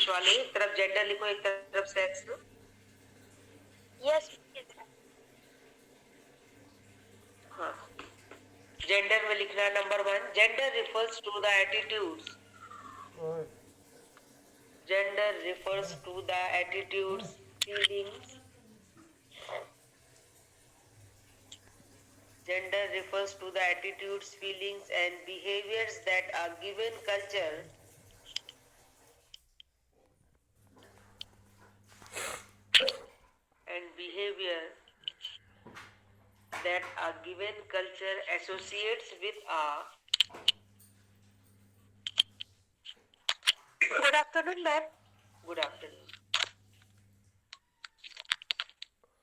English वाले, एक तरफ जेंडर लिखो एक तरफ सेक्स। यस। हाँ, जेंडर में लिखना है number 1, gender refers to the attitudes. Gender refers to the attitudes, feelings. Gender refers to the attitudes, feelings, and behaviors that a given culture associates with a. Good afternoon ma'am. Good afternoon.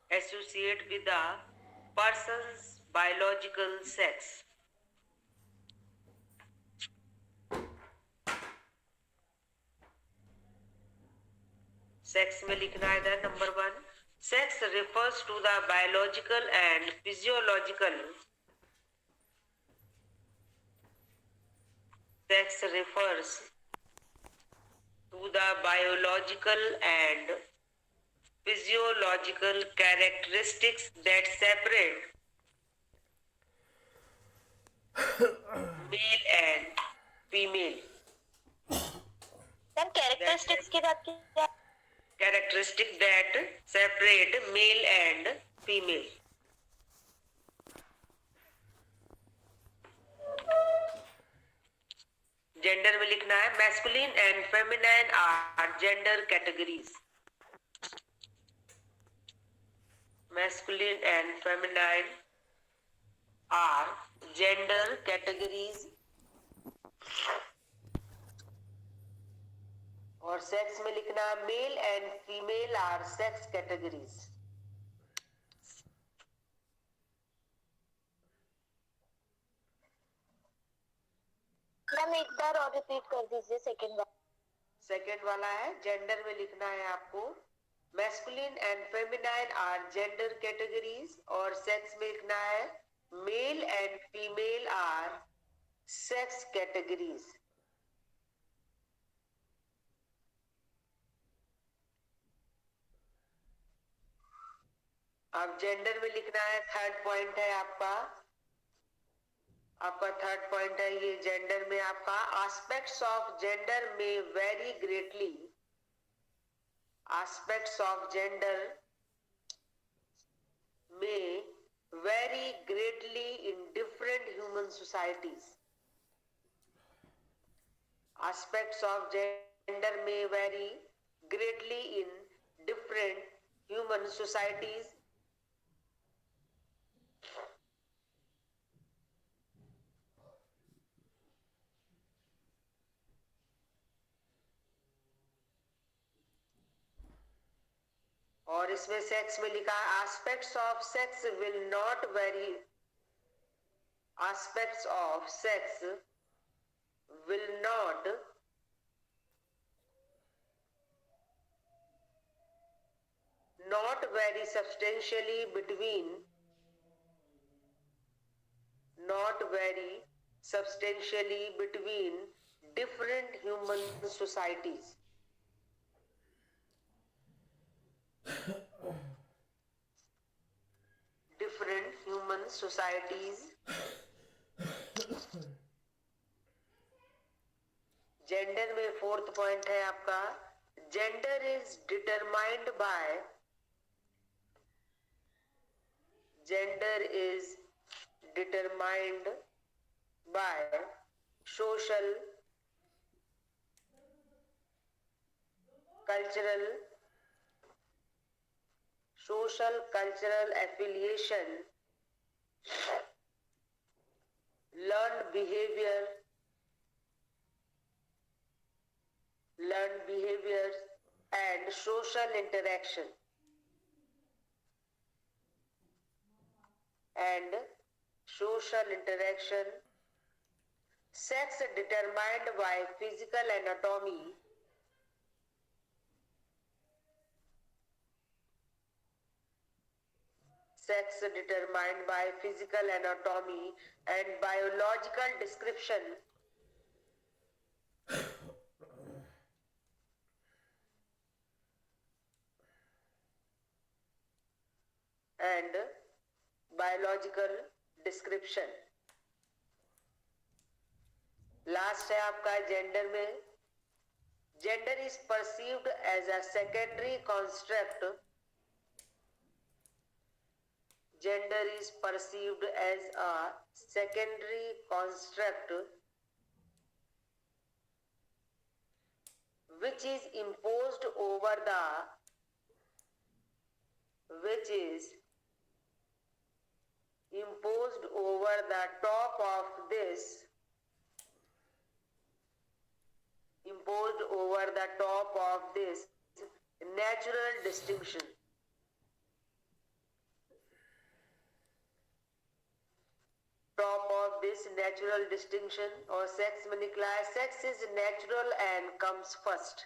Associate with a person's biological sex. Sex में लिखना है इधर number 1, sex refers to the biological and physiological. Sex refers to the biological and physiological characteristics that separate male and female. Ma'am characteristics की बात की। Characteristic that separate male and female. Gender में लिखना है masculine and feminine are gender categories. Masculine and feminine are gender categories. और sex में लिखना male and female are sex categories. Ma'am एक बार और रिपीट कर दीजिए सेकंड बार। सेकंड वाला है जेंडर में लिखना है आपको masculine and feminine are gender categories, और सेक्स में लिखना है male and female are sex categories. अब जेंडर में लिखना है, थर्ड पॉइंट है आपका थर्ड पॉइंट है ये जेंडर में आपका एस्पेक्ट्स ऑफ जेंडर में vary greatly. Aspects of gender में vary greatly in different human societies. Aspects of gender में vary greatly in different human societies. और इसमें सेक्स में लिखा है aspects of sex will not vary. Aspects of sex will not vary substantially between different human societies. Different human societies. Gender में fourth point है आपका, gender is determined by social, cultural affiliation, learned behaviors and social interaction. Sex determined by physical anatomy. Sex determined by physical anatomy and biological description. and biological description. Last है आपका gender में, gender is perceived as a secondary construct, gender is perceived as a secondary construct which is imposed over the top of this natural distinction. Top of this natural distinction और sex में निकला है, sex is natural and comes first.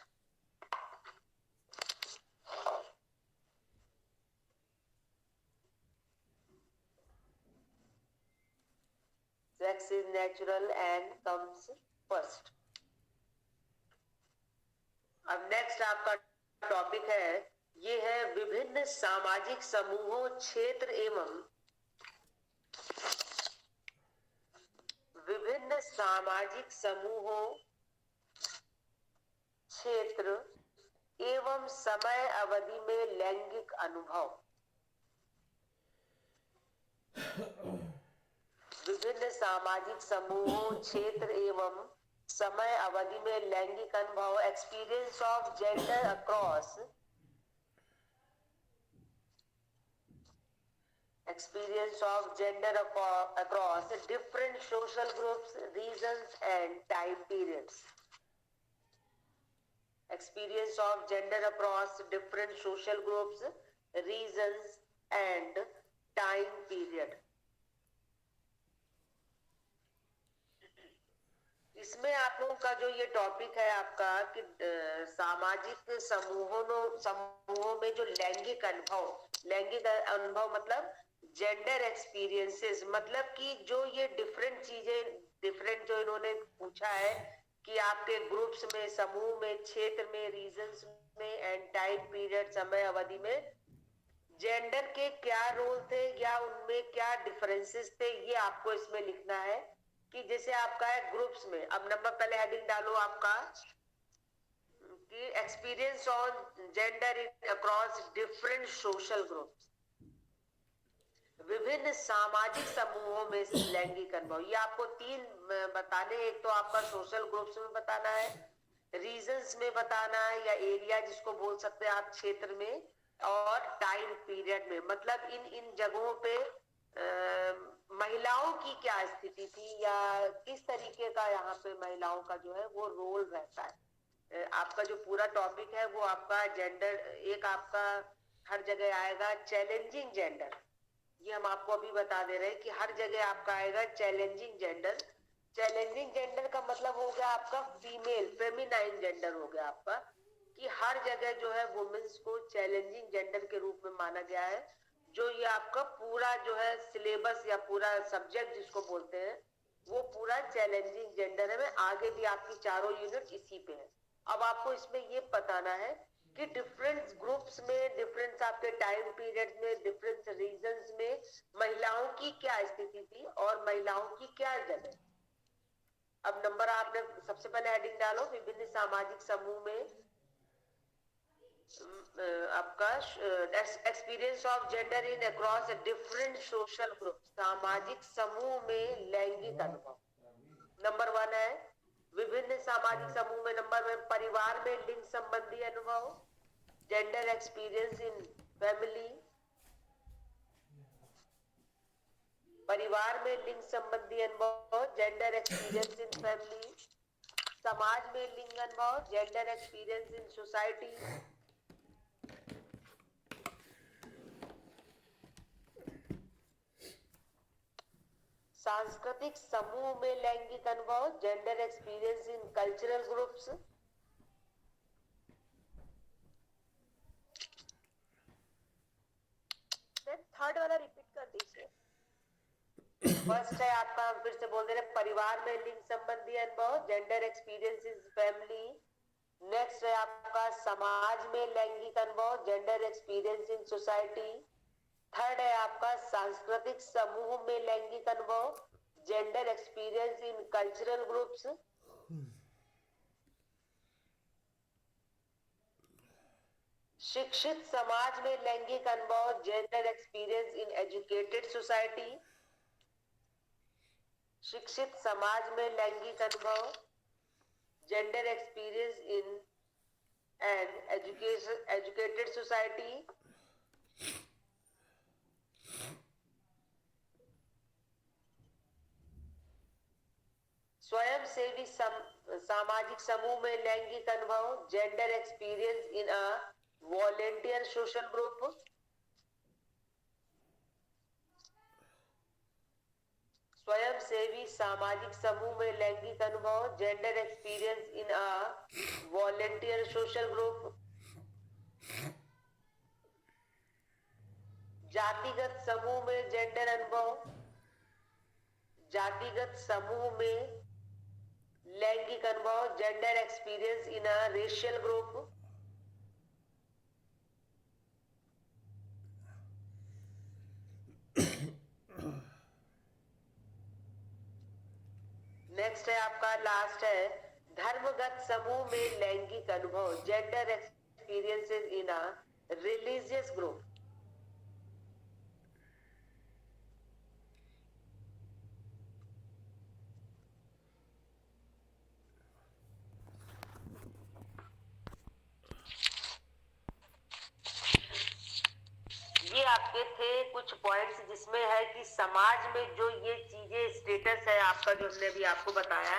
Sex is natural and comes first. अब next आपका topic है, ये है विभिन्न सामाजिक समूहों, क्षेत्र एवं विभिन्न सामाजिक समूहों, क्षेत्र एवं समय अवधि में लैंगिक अनुभव. विभिन्न सामाजिक समूहों, क्षेत्र एवं समय अवधि में लैंगिक अनुभव. Experience of gender across different social groups, regions and time periods. Experience of gender across different social groups, regions and time period. इसमें आप लोगों का जो ये टॉपिक है आपका कि सामाजिक समूहों में जो लैंगिक अनुभव मतलब जेंडर एक्सपीरियंसेस, मतलब कि जो ये डिफरेंट जो इन्होंने पूछा है कि आपके ग्रुप्स में, समूह में, क्षेत्र में, रीजन्स में एंड टाइम पीरियड, समय अवधि में जेंडर के क्या रोल थे या उनमें क्या डिफरेंसेस थे, ये आपको इसमें लिखना है. कि जैसे आपका है ग्रुप्स में, अब नंबर पहले हेडिंग डालो आपका कि experience on gender in across different social groups, विभिन्न सामाजिक समूहों में लैंगिक अनुभव. ये आपको 3 बताने, एक तो आपका सोशल ग्रुप्स में बताना है, रीजन्स में बताना है या एरिया जिसको बोल सकते हैं आप, क्षेत्र में, और टाइम पीरियड में. मतलब इन जगहों पे महिलाओं की क्या स्थिति थी या किस तरीके का यहाँ पे महिलाओं का जो है वो रोल रहता है. आपका जो पूरा टॉपिक है वो आपका जेंडर, एक आपका हर जगह आएगा चैलेंजिंग जेंडर. ये हम आपको अभी बता दे रहे हैं कि हर जगह आपका आएगा चैलेंजिंग जेंडर. चैलेंजिंग जेंडर का मतलब हो गया आपका फीमेल, फेमिनाइन जेंडर हो गया आपका, कि हर जगह जो है वुमेन्स को चैलेंजिंग जेंडर के रूप में माना गया है. जो ये आपका पूरा जो है सिलेबस या पूरा सब्जेक्ट जिसको बोलते हैं वो पूरा चैलेंजिंग जेंडर है. आगे भी आपकी चारों यूनिट इसी पे है. अब आपको इसमें ये बताना है कि डिफरेंट ग्रुप्स में, डिफरेंट आपके टाइम पीरियड में, डिफरेंट रीजन्स में महिलाओं की क्या स्थिति थी और महिलाओं की क्या जगह. अब नंबर आपने सबसे पहले हेडिंग डालो, विभिन्न सामाजिक समूह में आपका experience of gender in across different social group, सामाजिक समूह में लैंगिक अनुभव. नंबर 1 है विभिन्न सामाजिक समूह में. नंबर 1 परिवार में लिंग संबंधी अनुभव, जेंडर एक्सपीरियंस इन फैमिली. परिवार में लिंग संबंधी अनुभव, जेंडर एक्सपीरियंस इन फैमिली. समाज में लिंग अनुभव, जेंडर एक्सपीरियंस इन सोसाइटी. सांस्कृतिक समूह में लैंगिक अनुभव, gender experience in cultural groups. Third वाला रिपीट कर दीजिए. फर्स्ट है आपका, हम फिर से बोल दे रहे, परिवार में लिंग संबंधी अनुभव, gender experience in family. Next है आपका समाज में लैंगिक अनुभव, gender experience in society. Third है आपका सांस्कृतिक समूह में लैंगिक अनुभव, gender experience in cultural groups. शिक्षित समाज में लैंगिक अनुभव, gender experience in educated society. शिक्षित समाज में लैंगिक अनुभव, gender experience in an educated society. स्वयं सेवी सामाजिक समूह में लैंगिक अनुभव, gender experience in a volunteer social group. स्वयं सेवी सामाजिक समूह में लैंगिक अनुभव, gender experience in a volunteer social group. जातिगत समूह में जेंडर अनुभव, जातिगत समूह में लैंगिक अनुभव, gender experience in a racial group. Next है आपका लास्ट है धर्मगत समूह में लैंगिक अनुभव, gender experiences in a religious group. ये आपके थे कुछ पॉइंट्स जिसमें है कि समाज में जो ये चीजें स्टेटस है आपका, जो हमने अभी आपको बताया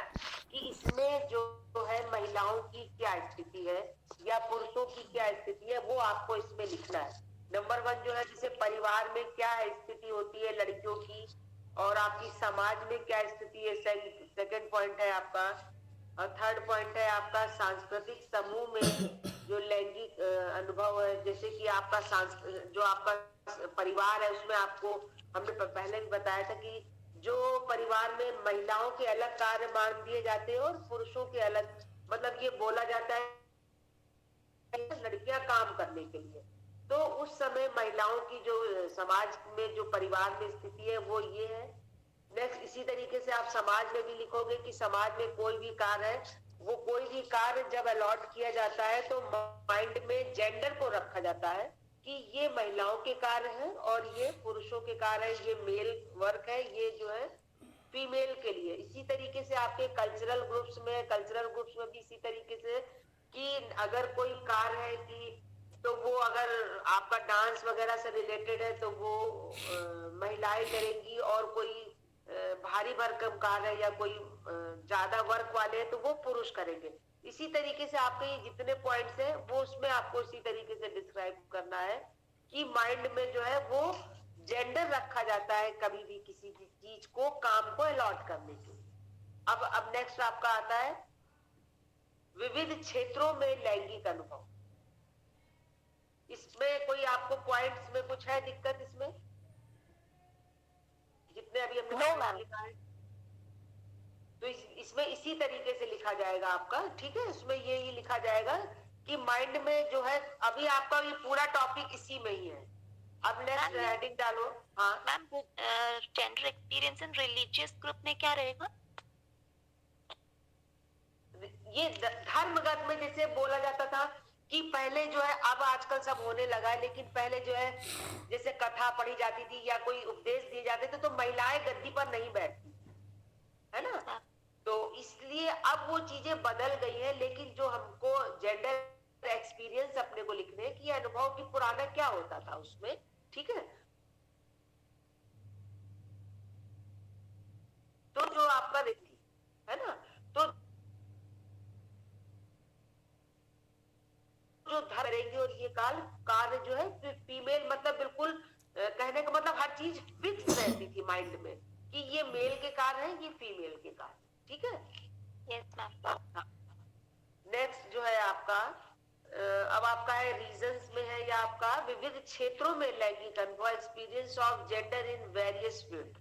कि इसमें जो है महिलाओं की क्या स्थिति है या पुरुषों की क्या स्थिति है, वो आपको इसमें लिखना है। नंबर 1 जो है, जैसे परिवार में क्या स्थिति होती है लड़कियों की और आपकी समाज में क्या स्थिति है, सेकंड पॉइंट है आपका। और थर्ड पॉइंट है आपका सांस्कृतिक समूह में जो लैंगिक अनुभव है, जैसे कि आपका जो आपका परिवार है उसमें आपको हमने पहले भी बताया था कि जो परिवार में महिलाओं के अलग कार्य मान दिए जाते हैं और पुरुषों के अलग, मतलब ये बोला जाता है लड़कियां काम करने के लिए। तो उस समय महिलाओं की जो समाज में जो परिवार में स्थिति है वो ये है। नेक्स्ट, इसी तरीके से आप समाज में भी लिखोगे कि समाज में कोई भी कार्य है, वो कोई भी कार्य जब अलॉट किया जाता है तो माइंड में जेंडर को रखा जाता है कि ये महिलाओं के कार्य है और ये पुरुषों के कार्य है, ये मेल वर्क है, ये जो है फीमेल के लिए। इसी तरीके से आपके कल्चरल ग्रुप्स में भी इसी तरीके से कि अगर कोई कार्य है कि तो वो अगर आपका डांस वगैरह से रिलेटेड है तो वो महिलाएं करेंगी, और कोई भारी भरकम कार्य है या कोई ज्यादा वर्क वाले हैं तो वो पुरुष करेंगे। इसी तरीके से आपके ये जितने पॉइंट्स हैं वो उसमें आपको इसी तरीके से डिस्क्राइब करना है कि माइंड में जो है वो जेंडर रखा जाता है कभी भी किसी भी चीज को, काम को अलॉट करने के लिए। अब नेक्स्ट आपका आता है विविध क्षेत्रों में लैंगिक अनुभव। इसमें कोई आपको पॉइंट्स में कुछ है दिक्कत इसमें, जितने अभी हमने लिखा है? तो इसमें इसी तरीके से लिखा जाएगा आपका, ठीक है। इसमें ये ही लिखा जाएगा कि माइंड में जो है अभी आपका ये पूरा टॉपिक इसी में ही है। अब नेक्स्ट हेडिंग डालो। हाँ ma'am, gender experience in religious group में क्या रहेगा? ये धर्मगत में जैसे बोला जाता था कि पहले जो है, अब आजकल सब होने लगा है, लेकिन पहले जो है जैसे कथा पढ़ी जाती थी या कोई उपदेश दिए जाते थे तो महिलाएं गद्दी पर नहीं बैठती, है ना। तो इसलिए अब वो चीजें बदल गई है, लेकिन जो हमको जेंडर एक्सपीरियंस अपने को लिखने हैं कि अनुभव की पुराना क्या होता था उसमें, ठीक है। तो जो आपका रीति है ना, तो जो धर्म करेंगे और ये कार्य जो है फीमेल, मतलब बिल्कुल कहने का मतलब हर चीज फिक्स रहती थी माइंड में कि ये मेल के कार्य है, ये फीमेल के कार्य, ठीक है। Yes ma'am. नेक्स्ट जो है आपका अब आपका है रीजंस में है, या आपका विविध क्षेत्रों में लैंगिक अनुभव, experience of gender in various field.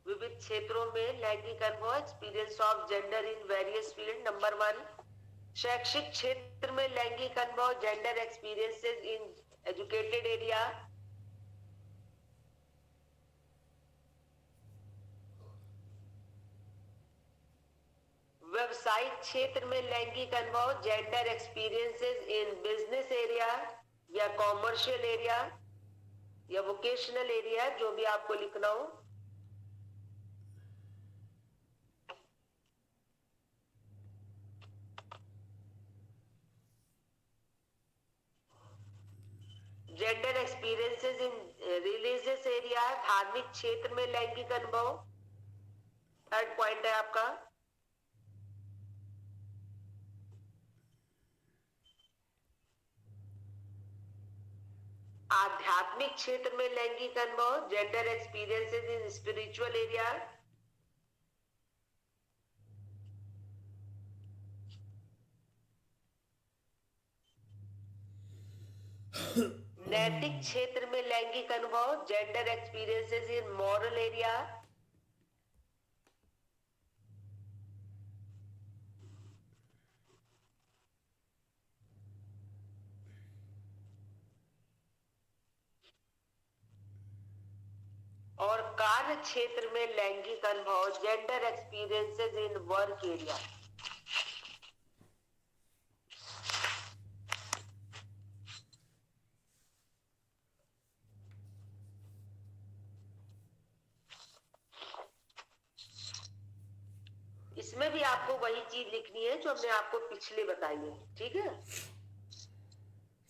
विविध क्षेत्रों में लैंगिक अनुभव, experience of gender in various field. Number 1 शैक्षिक क्षेत्र में लैंगिक अनुभव, gender experiences in educated area. व्यवसायिक क्षेत्र में लैंगिक अनुभव, gender experiences in business area या कॉमर्शियल एरिया या वोकेशनल एरिया, जो भी आपको लिखना हो। Gender experiences in religious area, धार्मिक क्षेत्र में लैंगिक अनुभव। थर्ड पॉइंट है आपका। आध्यात्मिक क्षेत्र में लैंगिक अनुभव, gender experiences in spiritual area. नैतिक क्षेत्र में लैंगिक अनुभव, gender experiences in moral area. और कार्य क्षेत्र में लैंगिक अनुभव, gender experiences in work area. इसमें भी आपको वही चीज लिखनी है जो हमने आपको पिछले बताई है, ठीक है।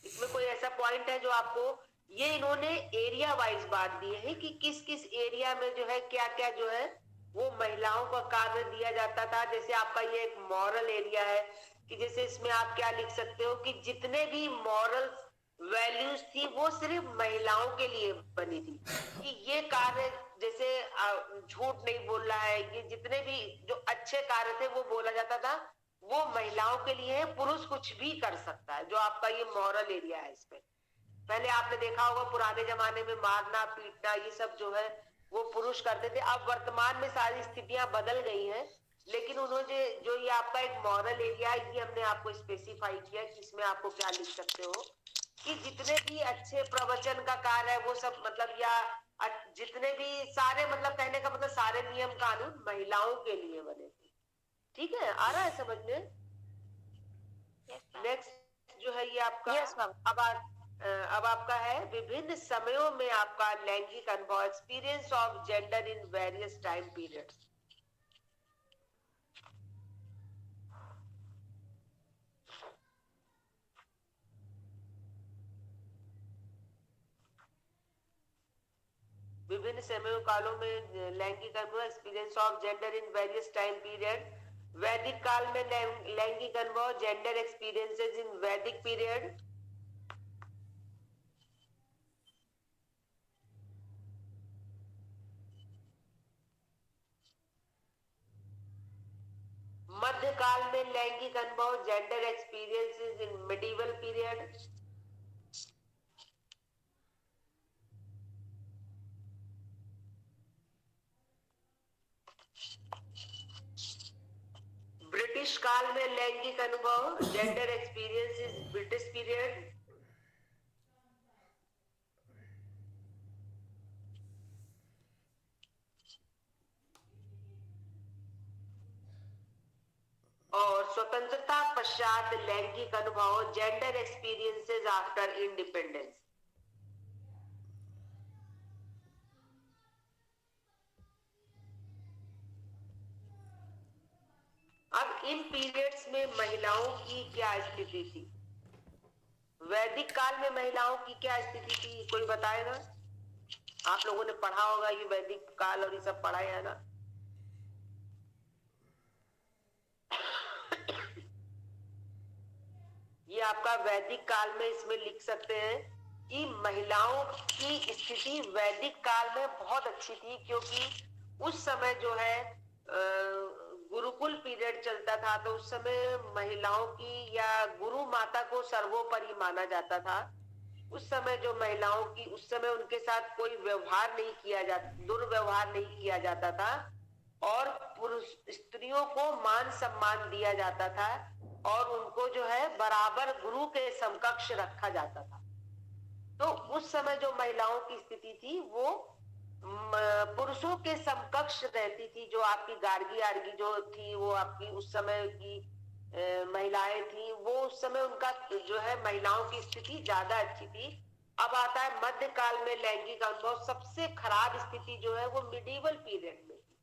इसमें कोई ऐसा पॉइंट है जो आपको, ये इन्होंने एरिया वाइज बांट दिए हैं कि किस किस एरिया में जो है क्या क्या जो है वो महिलाओं का कार्य दिया जाता था। जैसे आपका ये एक मॉरल एरिया है कि जैसे इसमें आप क्या लिख सकते हो कि जितने भी मॉरल वैल्यूज थी वो सिर्फ महिलाओं के लिए बनी थी, कि ये कार्य जैसे झूठ नहीं बोल रहा है, ये जितने भी जो अच्छे कार्य थे वो बोला जाता था वो महिलाओं के लिए है, पुरुष कुछ भी कर सकता है। जो आपका ये मॉरल एरिया है, इसमें पहले आपने देखा होगा पुराने जमाने में मारना पीटना ये सब जो है वो पुरुष करते थे। अब वर्तमान में सारी स्थितियां बदल गई हैं, लेकिन उन्होंने जो ये आपका एक मॉरल एरिया है ये हमने आपको स्पेसिफाई किया कि इसमें आपको क्या लिख सकते हो कि जितने भी अच्छे प्रवचन का कार्य है वो सब मतलब, या जितने भी सारे मतलब कहने का मतलब सारे नियम कानून महिलाओं के लिए बने थे। ठीक है, आ रहा है समझ में? नेक्स्ट जो है ये आपका अब आपका है विभिन्न समयों में आपका लैंगिक अनुभव, experience of gender in various time periods. विभिन्न समय कालों में लैंगिक अनुभव, experience of gender in various time period. वैदिक काल में लैंगिक अनुभव, जेंडर एक्सपीरियंसेस इन वैदिक पीरियड। मध्यकाल में लैंगिक अनुभव, gender experiences in medieval period. British काल में लैंगिक अनुभव, जेंडर एक्सपीरियंसेस ब्रिटिश पीरियड। और स्वतंत्रता पश्चात लैंगिक अनुभव, जेंडर एक्सपीरियंसेस आफ्टर इंडिपेंडेंस। अब इन पीरियड्स में महिलाओं की क्या स्थिति थी? वैदिक काल में महिलाओं की क्या स्थिति थी, कोई बताएगा? आप लोगों ने पढ़ा होगा ये वैदिक काल और ये सब पढ़ा है ना। ये आपका वैदिक काल में इसमें लिख सकते हैं कि महिलाओं की स्थिति वैदिक काल में बहुत अच्छी थी, क्योंकि उस समय जो है गुरुकुल पीरियड चलता था, तो उस समय महिलाओं की या गुरु माता को सर्वोपरि माना जाता था। उस समय जो महिलाओं की, उस समय उनके साथ कोई व्यवहार नहीं किया जाता, दुर्व्यवहार नहीं किया जाता था और पुरुष स्त्रियों को मान सम्मान दिया जाता था। और उनको जो है बराबर गुरु के समकक्ष रखा जाता था। तो उस समय जो महिलाओं की स्थिति थी वो पुरुषों के समकक्ष रहती थी। जो आपकी गार्गी आर्गी जो थी वो आपकी उस समय की महिलाएं थी, वो उस समय उनका जो है महिलाओं की स्थिति ज्यादा अच्छी थी। अब आता है मध्यकाल में लैंगिक अनुभव। सबसे खराब स्थिति जो है वो मिडीवल पीरियड में थी।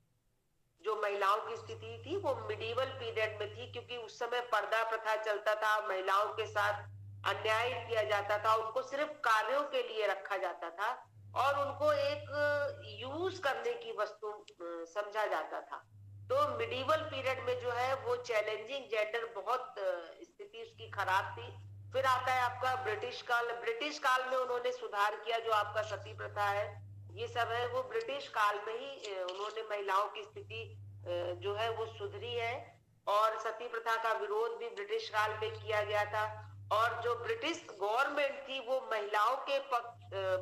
जो महिलाओं की स्थिति थी वो मिडीवल पीरियड में थी, क्योंकि उस समय पर्दा प्रथा चलता था, महिलाओं के साथ अन्याय किया जाता था, उनको सिर्फ कार्यों के लिए रखा जाता था और उनको एक यूज करने की वस्तु समझा जाता था। तो मिडीवल पीरियड में जो है वो चैलेंजिंग जेंडर बहुत स्थिति उसकी खराब थी। फिर आता है आपका ब्रिटिश काल। ब्रिटिश काल में उन्होंने सुधार किया। जो आपका सती प्रथा है ये सब है वो ब्रिटिश काल में ही उन्होंने महिलाओं की स्थिति जो है वो सुधरी है। और सती प्रथा का विरोध भी ब्रिटिश काल में किया गया था। और जो ब्रिटिश गवर्नमेंट थी वो महिलाओं के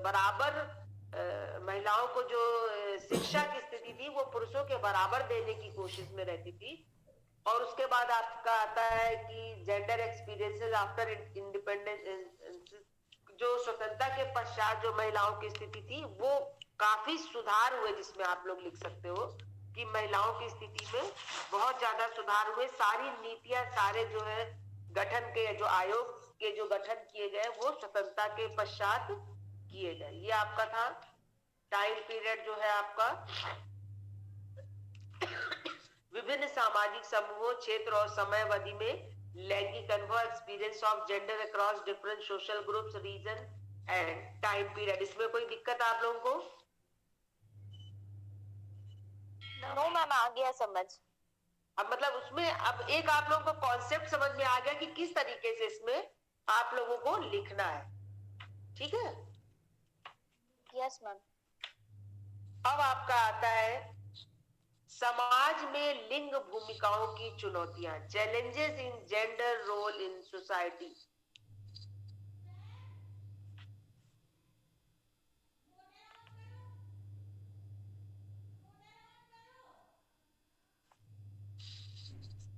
बराबर महिलाओं को जो शिक्षा की स्थिति थी वो पुरुषों के बराबर देने की कोशिश में रहती थी। और उसके बाद आपका आता है कि जेंडर एक्सपीरियंसेस आफ्टर इंडिपेंडेंस। जो स्वतंत्रता के पश्चात जो महिलाओं की स्थिति थी वो काफी सुधार हुए, जिसमें आप लोग लिख सकते हो कि महिलाओं की स्थिति में बहुत ज्यादा सुधार हुए। सारी नीतियां, सारे जो है गठन के जो आयोग के जो गठन किए गए वो स्वतंत्रता के पश्चात किए गए। ये आपका था टाइम पीरियड जो है आपका। विभिन्न सामाजिक समूहों, क्षेत्र और समयावधि में लैंगिक अनुभव, experience of gender across different social groups, region and time period. इसमें कोई दिक्कत आप लोगों को? नो मैम, आ गया समझ। अब मतलब उसमें अब एक आप लोगों को कॉन्सेप्ट समझ में आ गया कि किस तरीके से इसमें आप लोगों को लिखना है। ठीक है, यस मैम। अब आपका आता है समाज में लिंग भूमिकाओं की चुनौतियां, challenges in gender role in society.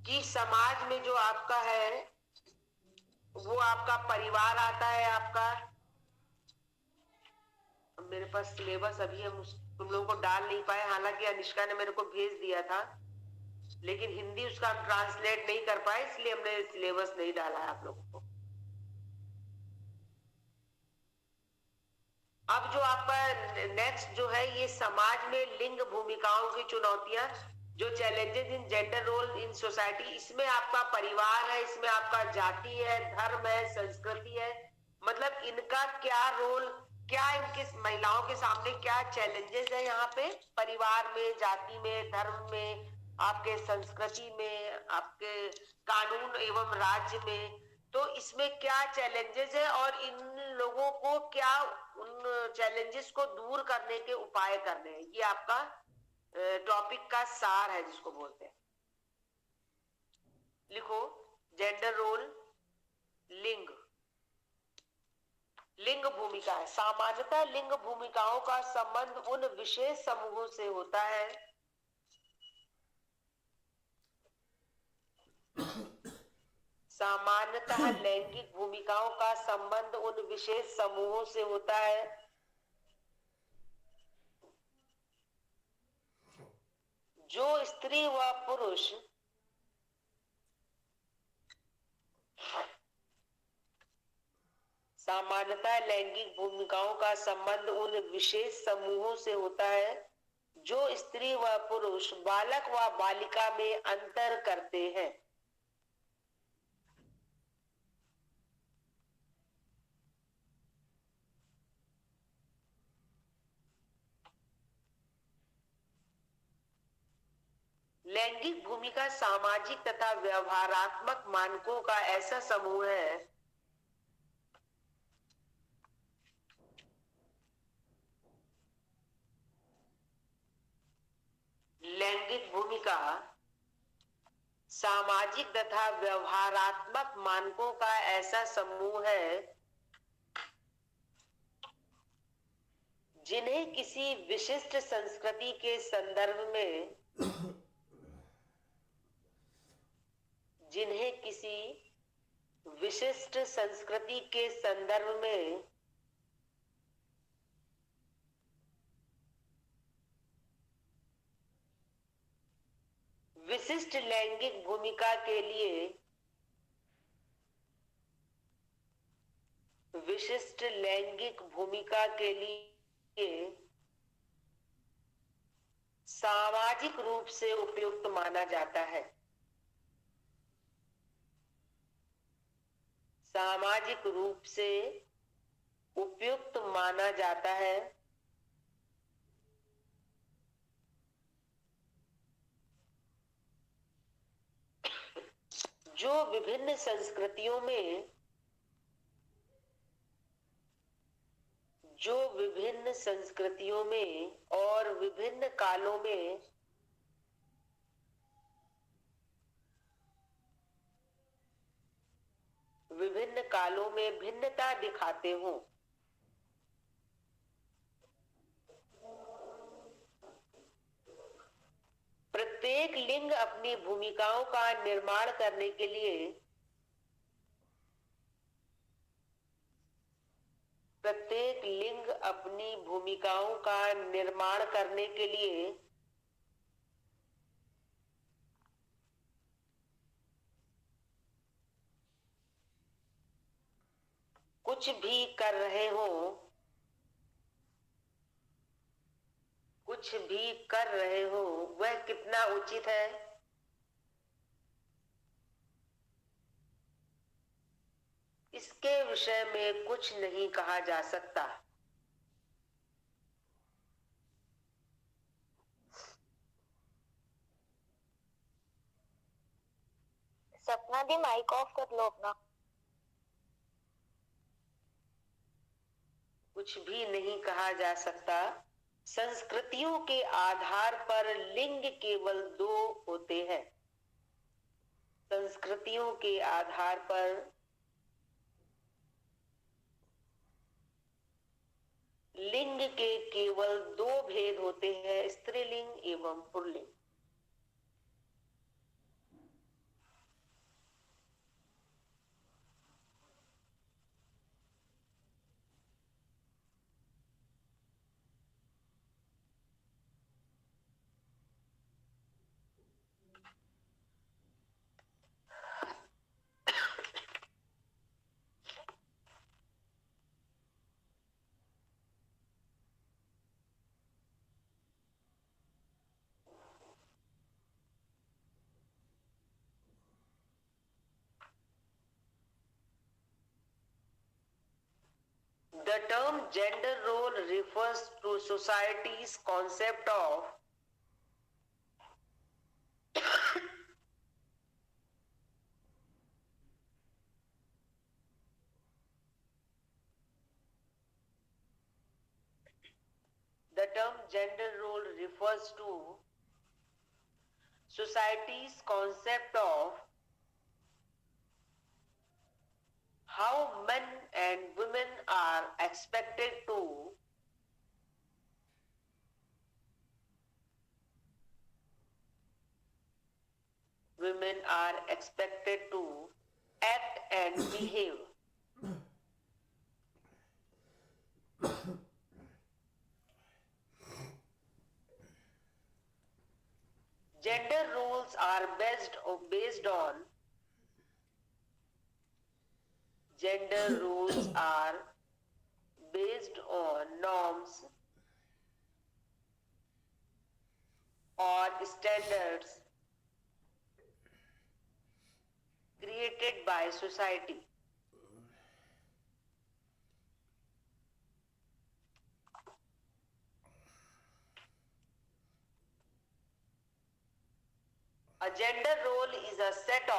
कि समाज में जो आपका है वो आपका परिवार आता है आपका। मेरे पास सिलेबस अभी हम तुम लोगों को डाल नहीं पाए, हालांकि अनिष्का ने मेरे को भेज दिया था, लेकिन हिंदी उसका हम ट्रांसलेट नहीं कर पाए, इसलिए हमने सिलेबस नहीं डाला है आप लोगों को। अब जो आपका नेक्स्ट जो है ये समाज में लिंग भूमिकाओं की चुनौतियां, जो challenges in gender role in society. इसमें आपका परिवार है, इसमें आपका जाति है, धर्म है, संस्कृति है। मतलब इनका क्या रोल, क्या इनके महिलाओं के सामने क्या चैलेंजेस है यहाँ पे, परिवार में, जाति में, धर्म में, आपके संस्कृति में, आपके कानून एवं राज्य में। तो इसमें क्या चैलेंजेस है और इन लोगों को क्या उन चैलेंजेस को दूर करने के उपाय करने हैं। ये आपका टॉपिक का सार है जिसको बोलते हैं। लिखो जेंडर रोल, लिंग, लिंग भूमिका है। सामान्यतः लिंग भूमिकाओं का संबंध उन विशेष समूहों से होता है सामान्यतः लैंगिक भूमिकाओं का संबंध उन विशेष समूहों से होता है जो स्त्री व पुरुष सामान्यतः लैंगिक भूमिकाओं का संबंध उन विशेष समूहों से होता है जो स्त्री व पुरुष, बालक व बालिका में अंतर करते हैं। लैंगिक भूमिका सामाजिक तथा व्यवहारात्मक मानकों का ऐसा समूह है लैंगिक भूमिका सामाजिक तथा व्यवहारात्मक मानकों का ऐसा समूह है जिन्हें किसी विशिष्ट संस्कृति के संदर्भ में जिन्हें किसी विशिष्ट संस्कृति के संदर्भ में विशिष्ट लैंगिक भूमिका के लिए सामाजिक रूप से उपयुक्त माना जाता है। सामाजिक रूप से उपयुक्त माना जाता है। जो विभिन्न संस्कृतियों में और विभिन्न कालों में भिन्नता दिखाते हों। प्रत्येक लिंग अपनी भूमिकाओं का निर्माण करने के लिए कुछ भी कर रहे हो वह कितना उचित है, इसके विषय में कुछ नहीं कहा जा सकता। सपना दी माइक ऑफ कर लो अपना। कुछ भी नहीं कहा जा सकता। संस्कृतियों के आधार पर लिंग केवल 2 होते हैं। संस्कृतियों के आधार पर लिंग के केवल 2 भेद होते हैं, स्त्रीलिंग एवं pulling. The term gender role refers to society's concept of how men and women are expected to act and behave. Gender roles are based on norms or standards created by society. A gender role is a set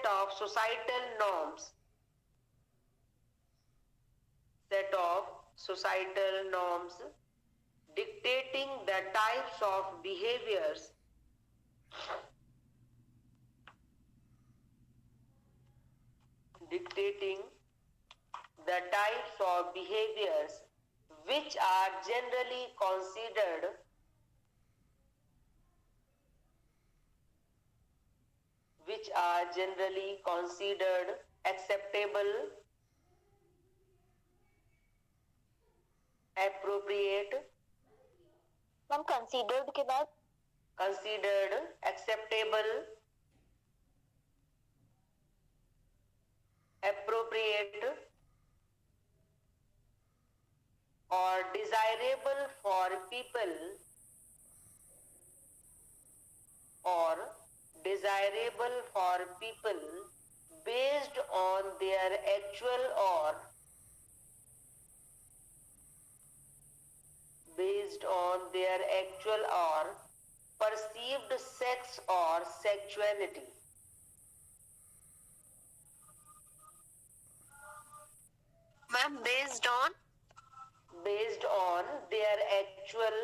of societal norms dictating the types of behaviors which are generally considered acceptable, appropriate, ma'am considered के बाद considered acceptable, appropriate or desirable for people based on their actual or perceived sex or sexuality. Ma'am based on their actual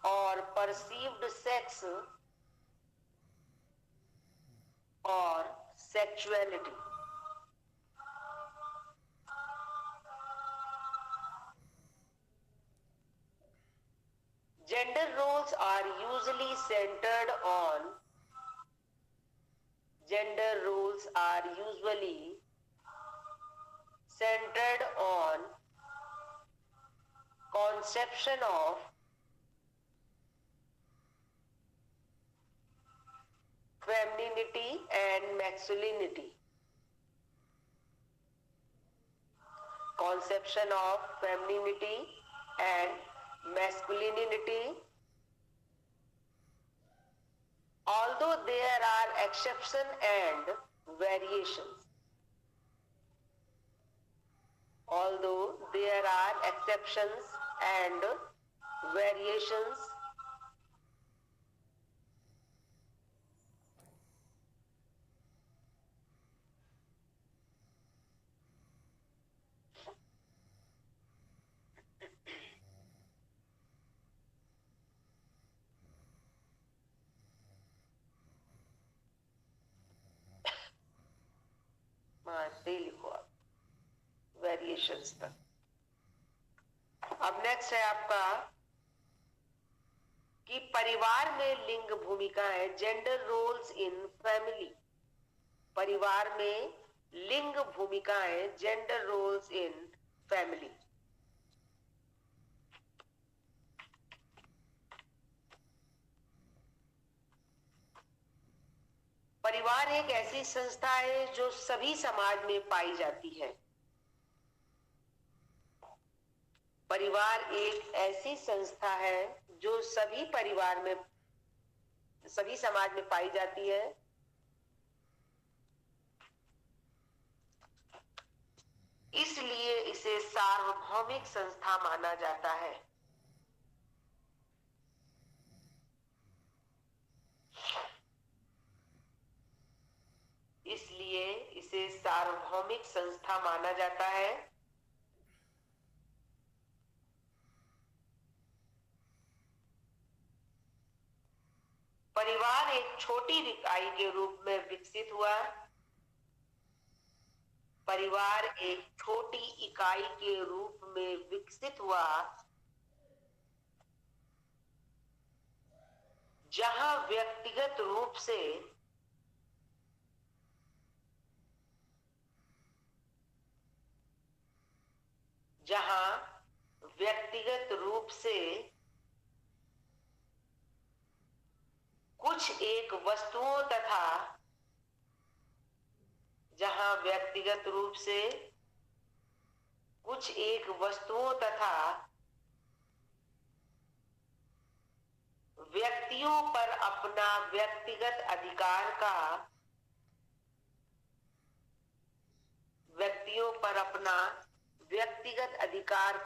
or perceived sex or sexuality. Gender roles are usually centered on conception of femininity and masculinity. Although there are exceptions and variations. लिखो आप variations तक। अब next है आपका कि परिवार में लिंग भूमिकाएं, जेंडर रोल्स इन फैमिली। परिवार में लिंग भूमिकाएं, जेंडर रोल्स इन फैमिली। परिवार एक ऐसी संस्था है जो सभी समाज में पाई जाती है। परिवार एक ऐसी संस्था है जो सभी समाज में पाई जाती है। इसलिए इसे सार्वभौमिक संस्था माना जाता है। परिवार एक छोटी इकाई के रूप में विकसित हुआ। जहां व्यक्तिगत रूप से कुछ एक वस्तुओं तथा व्यक्तियों पर अपना व्यक्तिगत अधिकार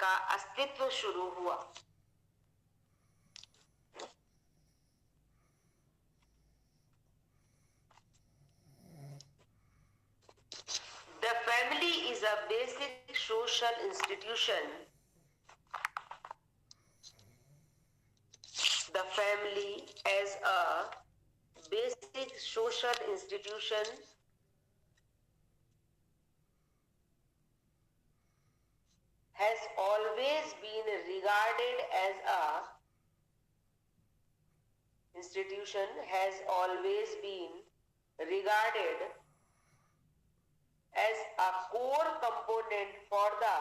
का अस्तित्व शुरू हुआ। The family is a basic social institution. The family as a basic social institution always been regarded as a institution has always been regarded as a core component for the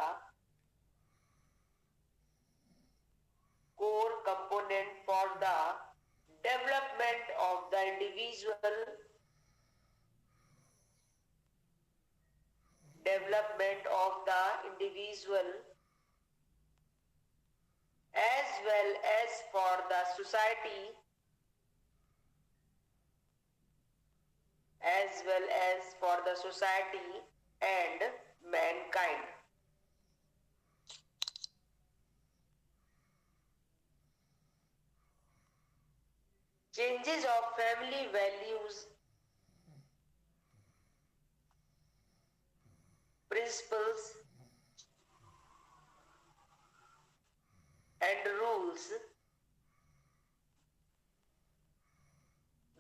development of the individual as well as for the society and mankind. Changes of family values, principles, and rules,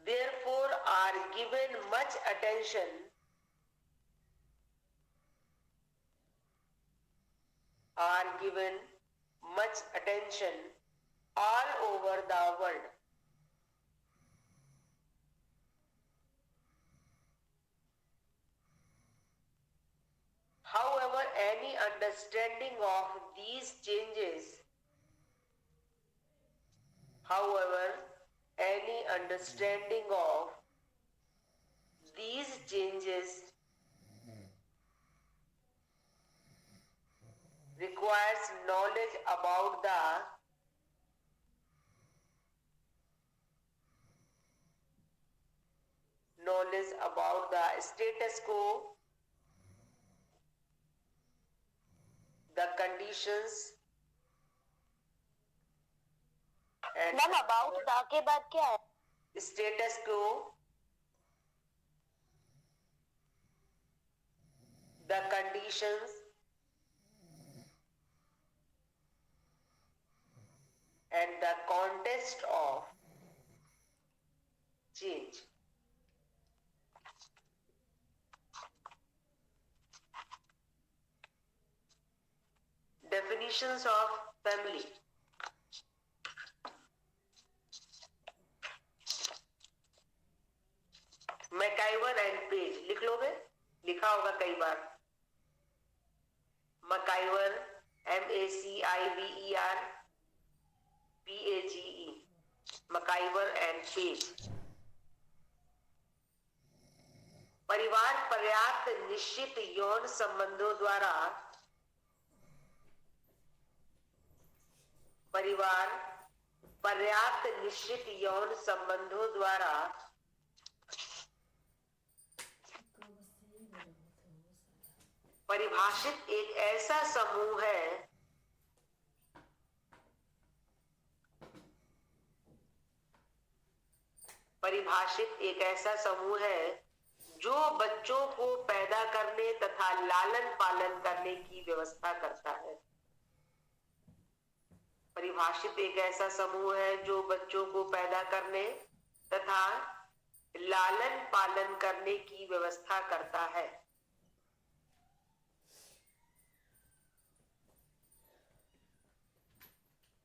therefore, are given much attention all over the world. However, any understanding of these changes requires knowledge about the status quo, the conditions, and ma'am about the के बाद क्या है? status quo, the conditions, and the context of change. Definitions of family. MacIver and page लिख लोगे, लिखा होगा कई बार. MacIver, MACIVER MacIver and page. परिवार पर्याप्त निश्चित यौन संबंधों द्वारा परिभाषित एक ऐसा समूह है जो बच्चों को पैदा करने तथा लालन पालन करने की व्यवस्था करता है. परिभाषित एक ऐसा समूह है जो बच्चों को पैदा करने तथा लालन पालन करने की व्यवस्था करता है.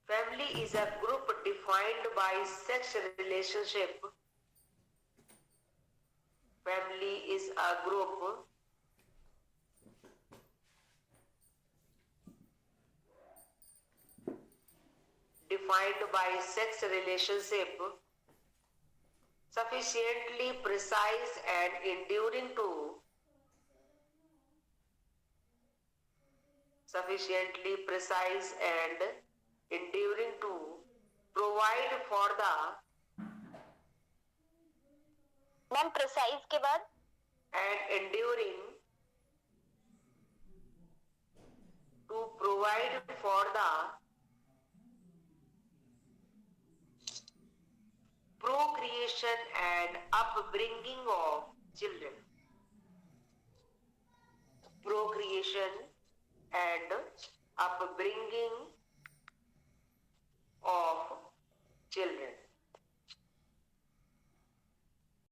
Family is a group defined by sex relationship. Family is a group defined by sex relationship sufficiently precise and enduring to provide for the ma'am precise के बाद and enduring to provide for the procreation and upbringing of children. Procreation and upbringing of children.